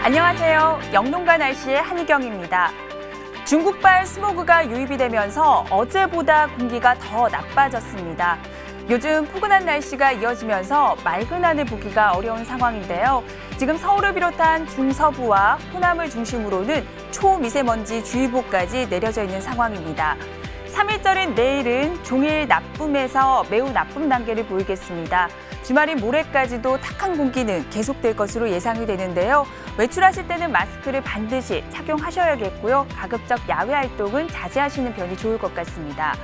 안녕하세요. 영농가 날씨의 한희경입니다. 중국발 스모그가 유입이 되면서 어제보다 공기가 더 나빠졌습니다. 요즘 포근한 날씨가 이어지면서 맑은 하늘 보기가 어려운 상황인데요. 지금 서울을 비롯한 중서부와 호남을 중심으로는 초미세먼지 주의보까지 내려져 있는 상황입니다. 3일절인 내일은 종일 나쁨에서 매우 나쁨 단계를 보이겠습니다. 주말인 모레까지도 탁한 공기는 계속될 것으로 예상이 되는데요. 외출하실 때는 마스크를 반드시 착용하셔야겠고요. 가급적 야외 활동은 자제하시는 편이 좋을 것 같습니다.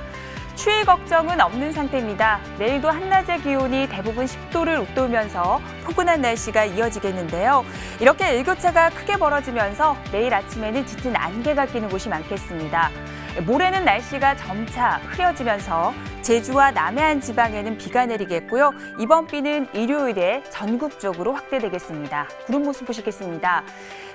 추위 걱정은 없는 상태입니다. 내일도 한낮의 기온이 대부분 10도를 웃돌면서 포근한 날씨가 이어지겠는데요. 이렇게 일교차가 크게 벌어지면서 내일 아침에는 짙은 안개가 끼는 곳이 많겠습니다. 모레는 날씨가 점차 흐려지면서 제주와 남해안 지방에는 비가 내리겠고요. 이번 비는 일요일에 전국적으로 확대되겠습니다. 구름 모습 보시겠습니다.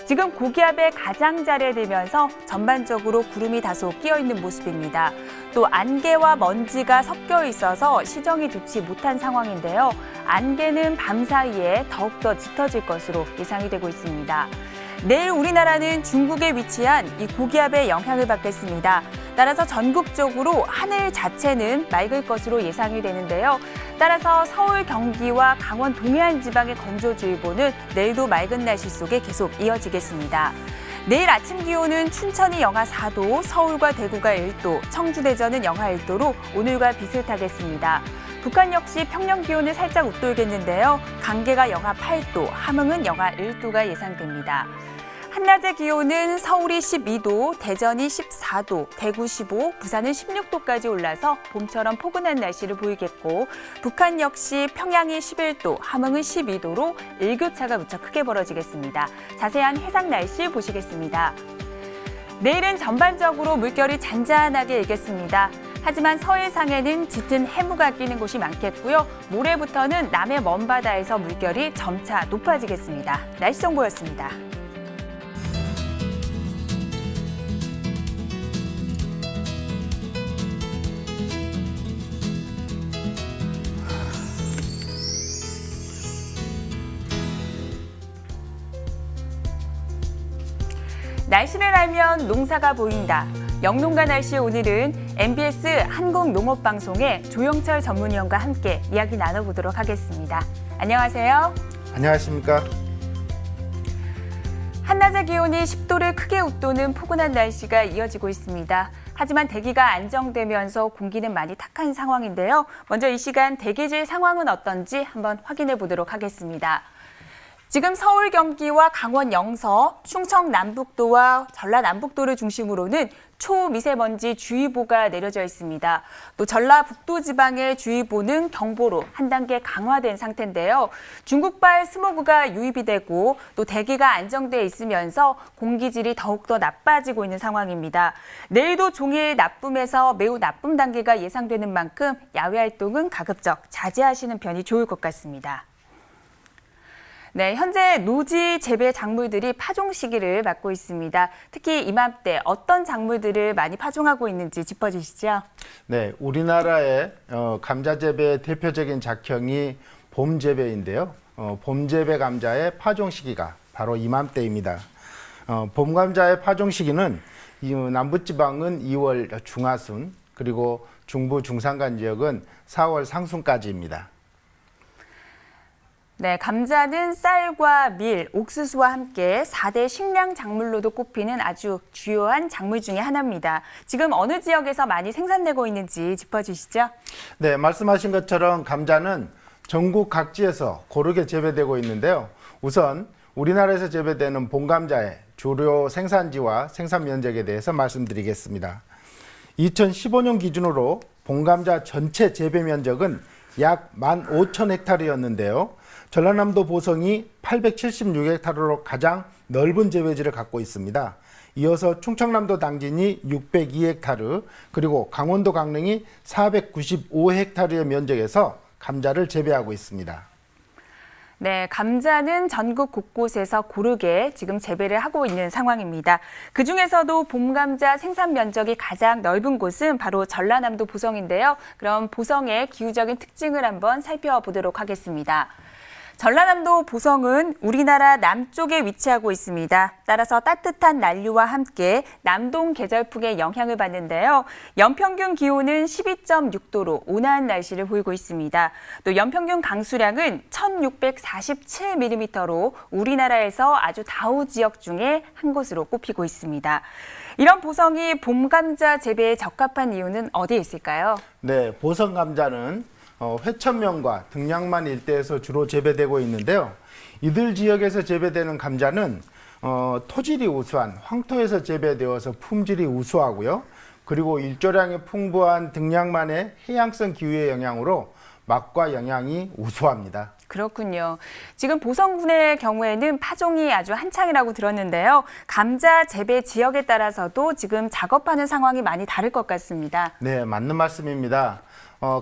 지금 고기압의 가장자리에 들면서 전반적으로 구름이 다소 끼어있는 모습입니다. 또 안개와 먼지가 섞여 있어서 시정이 좋지 못한 상황인데요. 안개는 밤 사이에 더욱더 짙어질 것으로 예상이 되고 있습니다. 내일 우리나라는 중국에 위치한 이 고기압의 영향을 받겠습니다. 따라서 전국적으로 하늘 자체는 맑을 것으로 예상이 되는데요. 따라서 서울, 경기와 강원 동해안 지방의 건조주의보는 내일도 맑은 날씨 속에 계속 이어지겠습니다. 내일 아침 기온은 춘천이 영하 4도, 서울과 대구가 1도, 청주, 대전은 영하 1도로 오늘과 비슷하겠습니다. 북한 역시 평년 기온을 살짝 웃돌겠는데요. 강계가 영하 8도, 함흥은 영하 1도가 예상됩니다. 한낮의 기온은 서울이 12도, 대전이 14도, 대구 15, 부산은 16도까지 올라서 봄처럼 포근한 날씨를 보이겠고 북한 역시 평양이 11도, 함흥은 12도로 일교차가 무척 크게 벌어지겠습니다. 자세한 해상 날씨 보시겠습니다. 내일은 전반적으로 물결이 잔잔하게 일겠습니다. 하지만 서해상에는 짙은 해무가 끼는 곳이 많겠고요. 모레부터는 남해 먼바다에서 물결이 점차 높아지겠습니다. 날씨 정보였습니다. 날씨를 알면 농사가 보인다. 영농가 날씨 오늘은 MBS 한국농업방송의 조영철 전문위원과 함께 이야기 나눠보도록 하겠습니다. 안녕하세요. 안녕하십니까. 한낮의 기온이 10도를 크게 웃도는 포근한 날씨가 이어지고 있습니다. 하지만 대기가 안정되면서 공기는 많이 탁한 상황인데요. 먼저 이 시간 대기질 상황은 어떤지 한번 확인해 보도록 하겠습니다. 지금 서울, 경기와 강원 영서, 충청 남북도와 전라 남북도를 중심으로는 초미세먼지 주의보가 내려져 있습니다. 또 전라북도 지방의 주의보는 경보로 한 단계 강화된 상태인데요. 중국발 스모그가 유입이 되고 또 대기가 안정돼 있으면서 공기질이 더욱더 나빠지고 있는 상황입니다. 내일도 종일 나쁨에서 매우 나쁨 단계가 예상되는 만큼 야외 활동은 가급적 자제하시는 편이 좋을 것 같습니다. 네, 현재 노지 재배 작물들이 파종 시기를 맞고 있습니다. 특히 이맘때 어떤 작물들을 많이 파종하고 있는지 짚어주시죠. 네, 우리나라의 감자 재배의 대표적인 작형이 봄 재배인데요. 봄 재배 감자의 파종 시기가 바로 이맘때입니다. 봄 감자의 파종 시기는 남부지방은 2월 중하순, 그리고 중부 중산간 지역은 4월 상순까지입니다. 네, 감자는 쌀과 밀, 옥수수와 함께 4대 식량 작물로도 꼽히는 아주 주요한 작물 중에 하나입니다. 지금 어느 지역에서 많이 생산되고 있는지 짚어주시죠. 네, 말씀하신 것처럼 감자는 전국 각지에서 고르게 재배되고 있는데요. 우선 우리나라에서 재배되는 봄감자의 주요 생산지와 생산 면적에 대해서 말씀드리겠습니다. 2015년 기준으로 봄감자 전체 재배 면적은 약 15,000헥타르였는데요. 전라남도 보성이 876헥타르로 가장 넓은 재배지를 갖고 있습니다. 이어서 충청남도 당진이 602헥타르, 그리고 강원도 강릉이 495헥타르의 면적에서 감자를 재배하고 있습니다. 네, 감자는 전국 곳곳에서 고르게 지금 재배를 하고 있는 상황입니다. 그중에서도 봄감자 생산 면적이 가장 넓은 곳은 바로 전라남도 보성인데요. 그럼 보성의 기후적인 특징을 한번 살펴보도록 하겠습니다. 전라남도 보성은 우리나라 남쪽에 위치하고 있습니다. 따라서 따뜻한 난류와 함께 남동 계절풍의 영향을 받는데요. 연평균 기온은 12.6도로 온화한 날씨를 보이고 있습니다. 또 연평균 강수량은 1647mm로 우리나라에서 아주 다우 지역 중에 한 곳으로 꼽히고 있습니다. 이런 보성이 봄 감자 재배에 적합한 이유는 어디에 있을까요? 네, 보성 감자는 회천면과 등량만 일대에서 주로 재배되고 있는데요. 이들 지역에서 재배되는 감자는 토질이 우수한 황토에서 재배되어서 품질이 우수하고요. 그리고 일조량이 풍부한 등량만의 해양성 기후의 영향으로 맛과 영양이 우수합니다. 그렇군요. 지금 보성군의 경우에는 파종이 아주 한창이라고 들었는데요. 감자 재배 지역에 따라서도 지금 작업하는 상황이 많이 다를 것 같습니다. 네, 맞는 말씀입니다.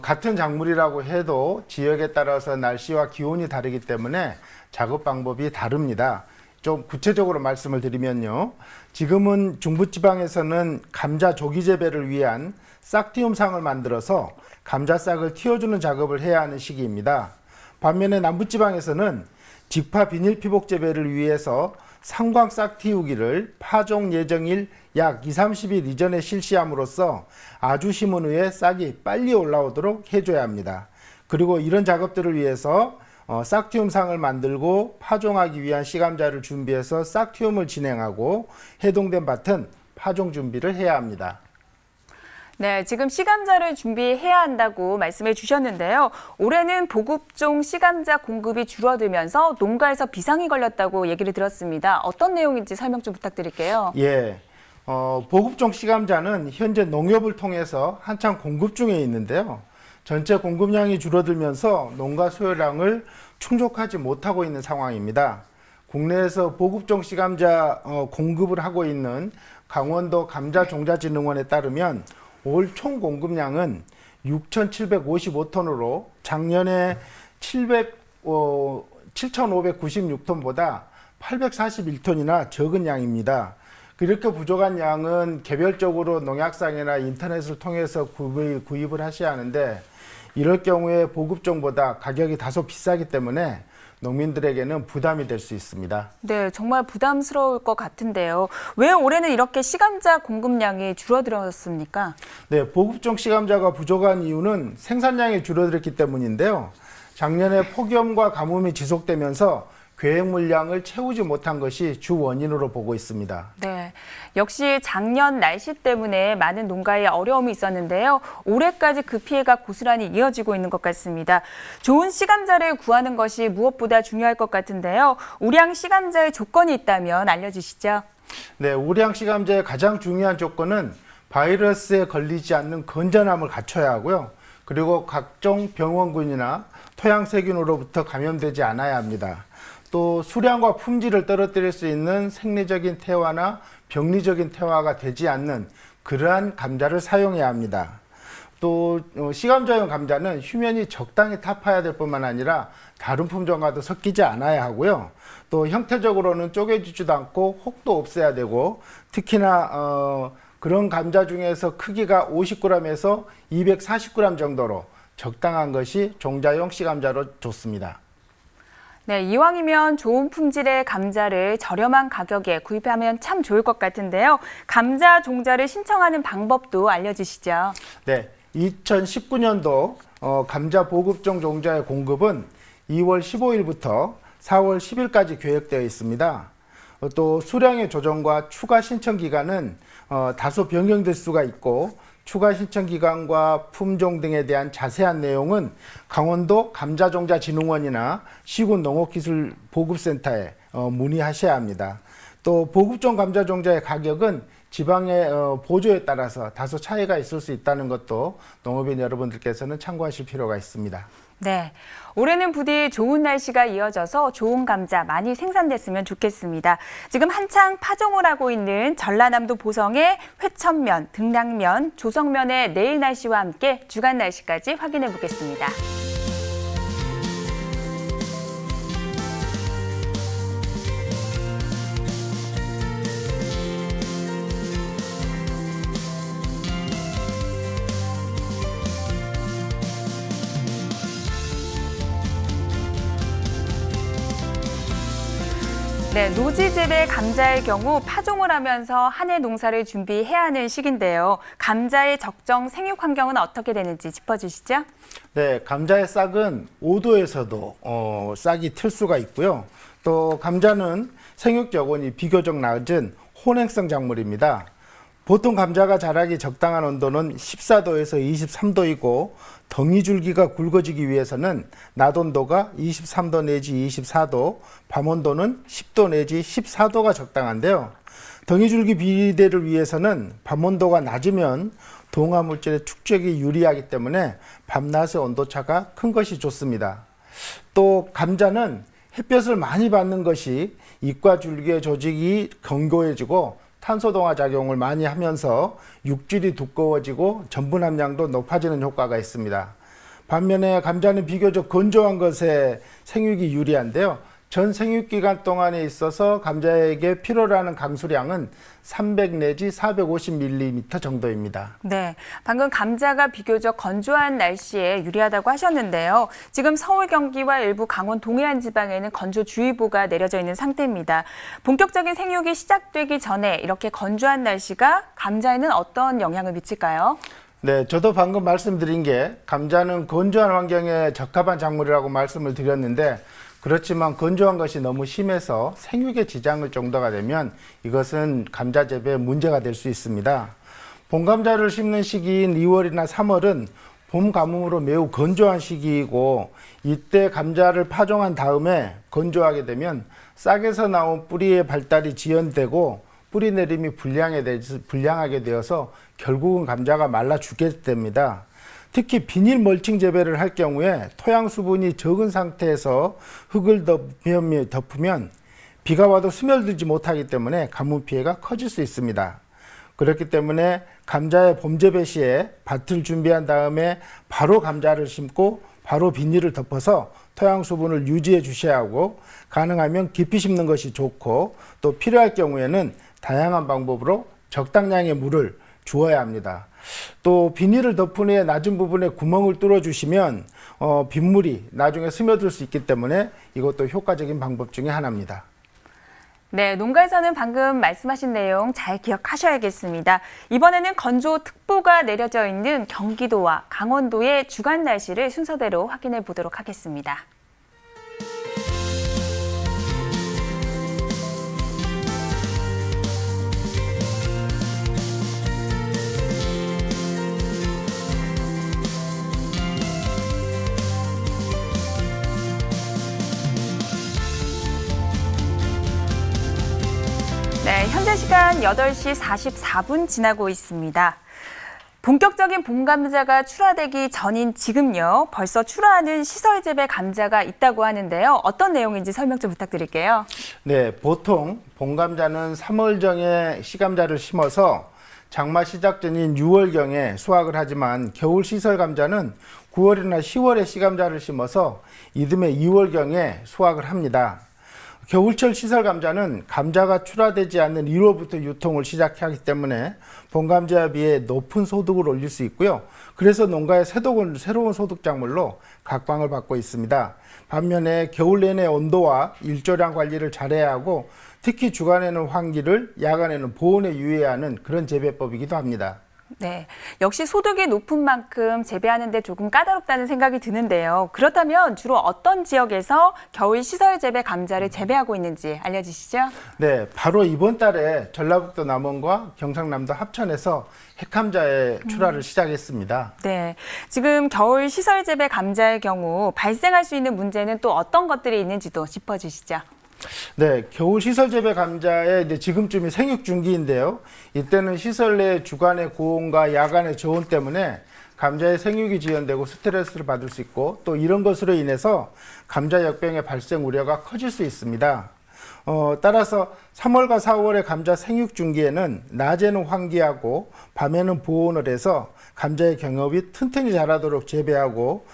같은 작물이라고 해도 지역에 따라서 날씨와 기온이 다르기 때문에 작업 방법이 다릅니다. 좀 구체적으로 말씀을 드리면요. 지금은 중부지방에서는 감자 조기 재배를 위한 싹티움상을 만들어서 감자싹을 틔워주는 작업을 해야 하는 시기입니다. 반면에 남부지방에서는 직파 비닐 피복 재배를 위해서 상광 싹 틔우기를 파종 예정일 약 2~30일 이전에 실시함으로써 아주 심은 후에 싹이 빨리 올라오도록 해줘야 합니다. 그리고 이런 작업들을 위해서 싹틔움상을 만들고 파종하기 위한 씨감자를 준비해서 싹틔움을 진행하고 해동된 밭은 파종 준비를 해야 합니다. 네, 지금 씨감자를 준비해야 한다고 말씀해 주셨는데요. 올해는 보급종 씨감자 공급이 줄어들면서 농가에서 비상이 걸렸다고 얘기를 들었습니다. 어떤 내용인지 설명 좀 부탁드릴게요. 예, 보급종 씨감자는 현재 농협을 통해서 한창 공급 중에 있는데요. 전체 공급량이 줄어들면서 농가 수요량을 충족하지 못하고 있는 상황입니다. 국내에서 보급종 씨감자 공급을 하고 있는 강원도 감자종자진흥원에 따르면 올 총 공급량은 6,755톤으로 작년에 7,596톤보다 841톤이나 적은 양입니다. 이렇게 부족한 양은 개별적으로 농약상이나 인터넷을 통해서 구입을 하셔야 하는데 이럴 경우에 보급종보다 가격이 다소 비싸기 때문에 농민들에게는 부담이 될 수 있습니다. 네, 정말 부담스러울 것 같은데요. 왜 올해는 이렇게 씨감자 공급량이 줄어들었습니까? 네, 보급종 씨감자가 부족한 이유는 생산량이 줄어들었기 때문인데요. 작년에 폭염과 가뭄이 지속되면서 계획 물량을 채우지 못한 것이 주 원인으로 보고 있습니다. 네, 역시 작년 날씨 때문에 많은 농가에 어려움이 있었는데요. 올해까지 그 피해가 고스란히 이어지고 있는 것 같습니다. 좋은 씨감자를 구하는 것이 무엇보다 중요할 것 같은데요. 우량 씨감자의 조건이 있다면 알려주시죠. 네, 우량 씨감자의 가장 중요한 조건은 바이러스에 걸리지 않는 건전함을 갖춰야 하고요. 그리고 각종 병원균이나 토양세균으로부터 감염되지 않아야 합니다. 또 수량과 품질을 떨어뜨릴 수 있는 생리적인 태화나 병리적인 태화가 되지 않는 그러한 감자를 사용해야 합니다. 또 씨감자용 감자는 휴면이 적당히 타파해야 될 뿐만 아니라 다른 품종과도 섞이지 않아야 하고요. 또 형태적으로는 쪼개지지도 않고 혹도 없어야 되고 특히나 그런 감자 중에서 크기가 50g에서 240g 정도로 적당한 것이 종자용 씨감자로 좋습니다. 네, 이왕이면 좋은 품질의 감자를 저렴한 가격에 구입하면 참 좋을 것 같은데요. 감자 종자를 신청하는 방법도 알려주시죠. 네, 2019년도 감자 보급종 종자의 공급은 2월 15일부터 4월 10일까지 계획되어 있습니다. 또 수량의 조정과 추가 신청 기간은 다소 변경될 수가 있고 추가 신청 기간과 품종 등에 대한 자세한 내용은 강원도 감자종자진흥원이나 시군 농업기술보급센터에 문의하셔야 합니다. 또 보급종 감자종자의 가격은 지방의 보조에 따라서 다소 차이가 있을 수 있다는 것도 농업인 여러분들께서는 참고하실 필요가 있습니다. 네, 올해는 부디 좋은 날씨가 이어져서 좋은 감자 많이 생산됐으면 좋겠습니다. 지금 한창 파종을 하고 있는 전라남도 보성의 회천면, 등량면, 조성면의 내일 날씨와 함께 주간 날씨까지 확인해 보겠습니다. 네, 노지 재배 감자의 경우 파종을 하면서 한 해 농사를 준비해야 하는 시기인데요. 감자의 적정 생육 환경은 어떻게 되는지 짚어주시죠. 네, 감자의 싹은 5도에서도 싹이 틀 수가 있고요. 또 감자는 생육 여건이 비교적 낮은 혼행성 작물입니다. 보통 감자가 자라기 적당한 온도는 14도에서 23도이고 덩이 줄기가 굵어지기 위해서는 낮 온도가 23도 내지 24도, 밤 온도는 10도 내지 14도가 적당한데요. 덩이 줄기 비대를 위해서는 밤 온도가 낮으면 동화 물질의 축적이 유리하기 때문에 밤낮의 온도차가 큰 것이 좋습니다. 또 감자는 햇볕을 많이 받는 것이 잎과 줄기의 조직이 견고해지고 탄소 동화 작용을 많이 하면서 육질이 두꺼워지고 전분 함량도 높아지는 효과가 있습니다. 반면에 감자는 비교적 건조한 것에 생육이 유리한데요. 전 생육 기간 동안에 있어서 감자에게 필요로 하는 강수량은 300 내지 450ml 정도입니다. 네, 방금 감자가 비교적 건조한 날씨에 유리하다고 하셨는데요. 지금 서울, 경기와 일부 강원 동해안 지방에는 건조주의보가 내려져 있는 상태입니다. 본격적인 생육이 시작되기 전에 이렇게 건조한 날씨가 감자에는 어떤 영향을 미칠까요? 네, 저도 방금 말씀드린 게 감자는 건조한 환경에 적합한 작물이라고 말씀을 드렸는데 그렇지만 건조한 것이 너무 심해서 생육에 지장을 정도가 되면 이것은 감자 재배에 문제가 될 수 있습니다. 봄감자를 심는 시기인 2월이나 3월은 봄 가뭄으로 매우 건조한 시기이고 이때 감자를 파종한 다음에 건조하게 되면 싹에서 나온 뿌리의 발달이 지연되고 뿌리 내림이 불량하게 되어서 결국은 감자가 말라 죽게 됩니다. 특히 비닐 멀칭 재배를 할 경우에 토양 수분이 적은 상태에서 흙을 덮으면 비가 와도 스며들지 못하기 때문에 가뭄 피해가 커질 수 있습니다. 그렇기 때문에 감자의 봄 재배 시에 밭을 준비한 다음에 바로 감자를 심고 바로 비닐을 덮어서 토양 수분을 유지해 주셔야 하고 가능하면 깊이 심는 것이 좋고 또 필요할 경우에는 다양한 방법으로 적당량의 물을 주어야 합니다. 또 비닐을 덮은 후에 낮은 부분에 구멍을 뚫어 주시면 빗물이 나중에 스며들 수 있기 때문에 이것도 효과적인 방법 중에 하나입니다. 네, 농가에서는 방금 말씀하신 내용 잘 기억하셔야겠습니다. 이번에는 건조특보가 내려져 있는 경기도와 강원도의 주간 날씨를 순서대로 확인해 보도록 하겠습니다. 네, 현재 시간 8시 44분 지나고 있습니다. 본격적인 봄 감자가 출하되기 전인 지금요, 벌써 출하하는 시설 재배 감자가 있다고 하는데요. 어떤 내용인지 설명 좀 부탁드릴게요. 네, 보통 봄 감자는 3월경에 시감자를 심어서 장마 시작 전인 6월경에 수확을 하지만 겨울 시설 감자는 9월이나 10월에 시감자를 심어서 이듬해 2월경에 수확을 합니다. 겨울철 시설 감자는 감자가 출하되지 않는 1월부터 유통을 시작하기 때문에 봄 감자에 비해 높은 소득을 올릴 수 있고요. 그래서 농가의 새로운 소득 작물로 각광을 받고 있습니다. 반면에 겨울 내내 온도와 일조량 관리를 잘해야 하고 특히 주간에는 환기를, 야간에는 보온에 유의해야 하는 그런 재배법이기도 합니다. 네, 역시 소득이 높은 만큼 재배하는 데 조금 까다롭다는 생각이 드는데요. 그렇다면 주로 어떤 지역에서 겨울 시설 재배 감자를 재배하고 있는지 알려주시죠. 네, 바로 이번 달에 전라북도 남원과 경상남도 합천에서 핵감자의 출하를 시작했습니다. 네, 지금 겨울 시설 재배 감자의 경우 발생할 수 있는 문제는 또 어떤 것들이 있는지도 짚어주시죠. 네, 겨울 시설 재배 감자의 이제 지금쯤이 생육 중기인데요. 이때는 시설 내 주간의 고온과 야간의 저온 때문에 감자의 생육이 지연되고 스트레스를 받을 수 있고 또 이런 것으로 인해서 감자 역병의 발생 우려가 커질 수 있습니다. 따라서 3월과 4월의 감자 생육 중기에는 낮에는 환기하고 밤에는 보온을 해서 감자의 경업이 튼튼히 자라도록 재배하고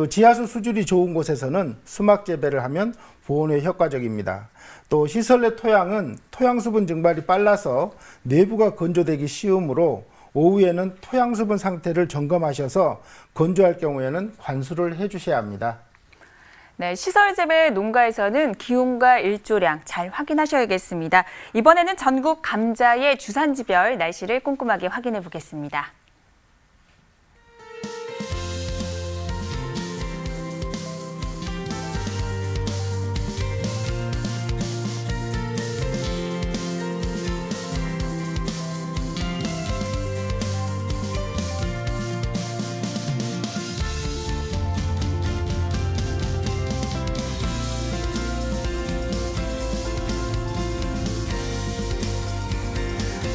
지하수 수질이 좋은 곳에서는 수막 재배를 하면 보온에 효과적입니다. 또 시설 내 토양은 토양 수분 증발이 빨라서 내부가 건조되기 쉬우므로 오후에는 토양 수분 상태를 점검하셔서 건조할 경우에는 관수를 해주셔야 합니다. 네, 시설 재배 농가에서는 기온과 일조량 잘 확인하셔야겠습니다. 이번에는 전국 감자의 주산지별 날씨를 꼼꼼하게 확인해 보겠습니다.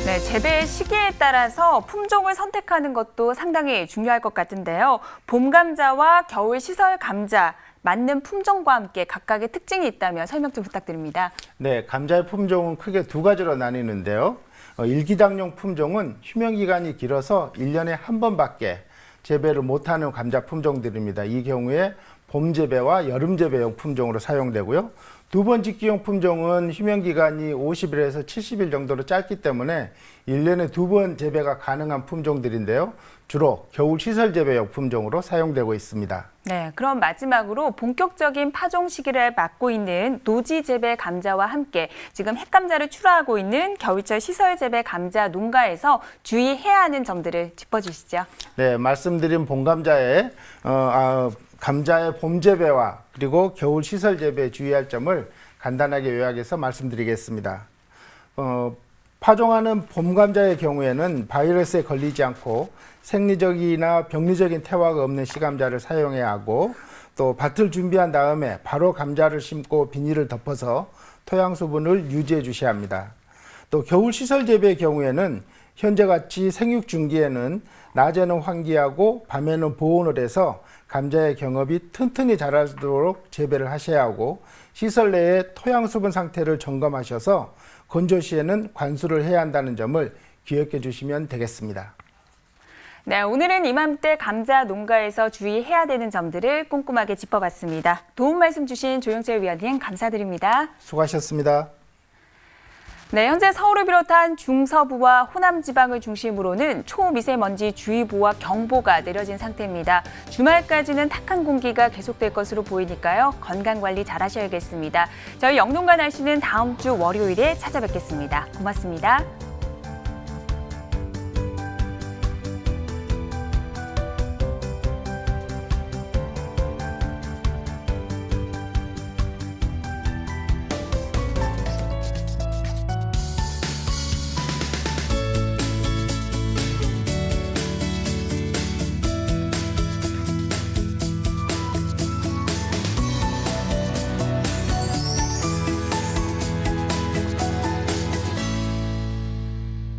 네, 재배 시기에 따라서 품종을 선택하는 것도 상당히 중요할 것 같은데요. 봄 감자와 겨울 시설 감자, 맞는 품종과 함께 각각의 특징이 있다면 설명 좀 부탁드립니다. 네, 감자의 품종은 크게 두 가지로 나뉘는데요. 일기장용 품종은 휴면기간이 길어서 1년에 한 번밖에 재배를 못하는 감자 품종들입니다. 이 경우에 봄 재배와 여름 재배용 품종으로 사용되고요. 두 번 짓기용 품종은 휴면기간이 50일에서 70일 정도로 짧기 때문에 1년에 두 번 재배가 가능한 품종들인데요. 주로 겨울 시설 재배용 품종으로 사용되고 있습니다. 네, 그럼 마지막으로 본격적인 파종 시기를 맞고 있는 노지 재배 감자와 함께 지금 핵감자를 출하하고 있는 겨울철 시설 재배 감자 농가에서 주의해야 하는 점들을 짚어주시죠. 네, 말씀드린 봄감자의 감자의 봄 재배와 그리고 겨울 시설 재배에 주의할 점을 간단하게 요약해서 말씀드리겠습니다. 파종하는 봄 감자의 경우에는 바이러스에 걸리지 않고 생리적이나 병리적인 태화가 없는 시감자를 사용해야 하고, 또 밭을 준비한 다음에 바로 감자를 심고 비닐을 덮어서 토양 수분을 유지해 주셔야 합니다. 또 겨울 시설 재배의 경우에는 현재같이 생육 중기에는 낮에는 환기하고 밤에는 보온을 해서 감자의 경업이 튼튼히 자라도록 재배를 하셔야 하고, 시설 내의 토양 수분 상태를 점검하셔서 건조 시에는 관수를 해야 한다는 점을 기억해 주시면 되겠습니다. 네, 오늘은 이맘때 감자 농가에서 주의해야 되는 점들을 꼼꼼하게 짚어봤습니다. 도움 말씀 주신 조영철 위원님 감사드립니다. 수고하셨습니다. 네, 현재 서울을 비롯한 중서부와 호남 지방을 중심으로는 초미세먼지 주의보와 경보가 내려진 상태입니다. 주말까지는 탁한 공기가 계속될 것으로 보이니까요. 건강관리 잘 하셔야겠습니다. 저희 영농가 날씨는 다음 주 월요일에 찾아뵙겠습니다. 고맙습니다.